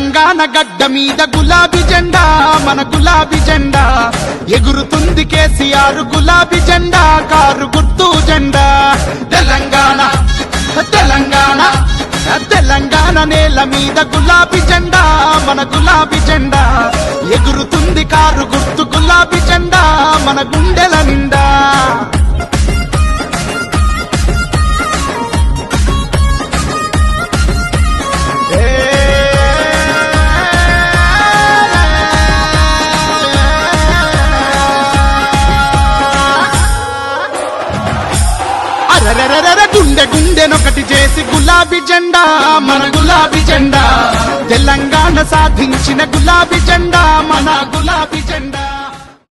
తెలంగాణ గడ్డ మీద గులాబీ జెండా మన గులాబీ జెండా ఎగురుతుంది కేసీఆర్ గులాబీ జెండా కారు గుర్తు జెండా తెలంగాణ తెలంగాణ తెలంగాణ నేల మీద గులాబీ జెండా మన గులాబీ జెండా ఎగురుతుంది కారు గుర్తు గులాబీ జెండా మన గుండెల నిండా గుండె గుండెనొకటి చేసి గులాబీ జెండా మన గులాబీ జెండా తెలంగాణ సాధించిన గులాబీ జెండా మన గులాబీ జెండా